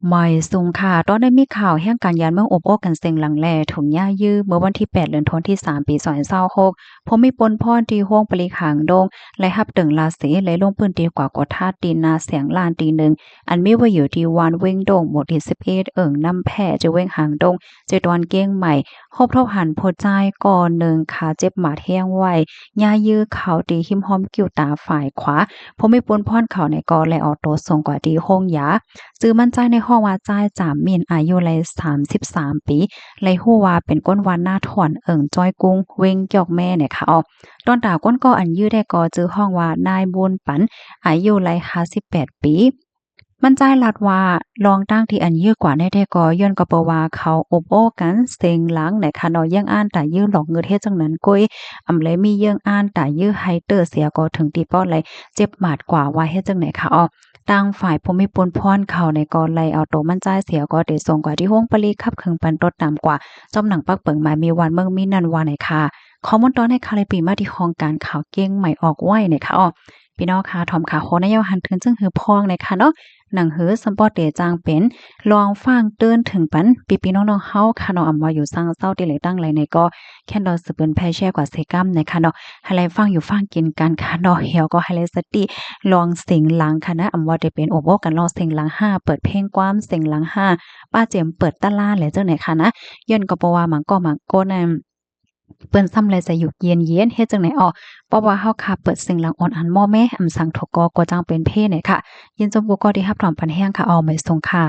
ไม่สูงค่ะตอนได้มีข่าวแห่งการย้ายเมืองอบโอ้กันเซ็งหลังแลถุงหญ้ายื้อเมื่อวันที่8เดือนธันวาคมที่3ปี2026ผมมีปนพ่รที่ห้วงปลีขางดงและฮับตึงลาเสและลงพื้นที่กว่ากว่าท่าตีนาเสียงล้านตีหนึ่งอันมีไว้อยู่ที่วานเว้งดงหมู่ที่11น้ำแพ่จะเว้งหางดงจะดอนเก้งใหม่ฮบทบหันโพใจายก่อหนึ่งขาเจ็บหมาดแห้งไว้หญ้ายื้อเขาตีหิมหอมกิ้วตาฝ่ายขวาผมมีปนพ่รเขาในกอและออโตส่งกว่าที่ห้องยา ซื้อมั่นใจในห้องว่าจ่ายจามมีนอายุไล33ปีไลฮู้ว่าเป็นก้นวันหน้าถอนจ้อยกุ้งเว้งจอกแม่เนี่ยค่ะตอนตาก้นก็อันยื้อได้ก็จื้อห้องว่านายบุญปันอายุไล58ปีมั่นใจลัดว่าลองตั้งที่อันยื้อกว่าได้ก็ย้อนก็เปว่าเขาอบโอ้กันเซ็งหลังในค่ะเนาะยังอ่านแต่ยื้อหลอกเงินเฮ็ดจังนั้นกุ้ยเลยมีเยื่องอ่านแต่ยื้อไฮเตอร์เสียก็ถึงตีป้อเลยเจ็บหมาดกว่าว่าเฮ็ดจังไหนค่ะต่างฝ่ายภูมิพลพรเขาในกอไลเอาโตมั่นใจเสียก็ได้ส่งกว่าที่ห้องปลีขับเคิงปันตดตามกว่าจอมหนังปักเปิงมามีวันเมืองมีนันวาไหนค่ะข้อมูลตอนในคาเลปีมาที่ห้องการข่าวเก้งใหม่ออกไว้เนี่ยค่ะพี่น้องค่ะถอมขาโคนายหันถึงจึงหือพองในค่ะเนาะหนังหือสปอร์ตเดจางเป็นลองฟังเตือนถึงปันปีน้องๆเฮาค่ะเนาะอำว่าอยู่สร้างเศร้าติเลยตั้งไรในก็แค่ดอสืบเป็นแพ่แช่กว่าเซกัมในค่ะเนาะให้ไลฟังอยู่ฟังกินกันค่ะเนาะเหี่ยวก็ให้ไลสติลองเสียงหลังค่ะนะอำว่าได้เป็นโอโบกันลองเสียงหลัง5เปิดเพลงความเสียงหลัง5ป้าเจียมเปิดตะล่าแหละเจ้าไหนค่ะนะย้อนก็บ่ว่าหมังก็หมังโกนั่นเปิ้นซ้ำเลยจะอยู่เย็นๆเฮ็ดจังไหนเพราะว่าเฮาค่ะเปิดเสียงหลังอ่อนอันม่อแม่อำสังทกก็จังเป็นเพเนี่ยค่ะยินจมกูก็ได้รับถอมพันแห้งค่ะไม่ส่งค่ะ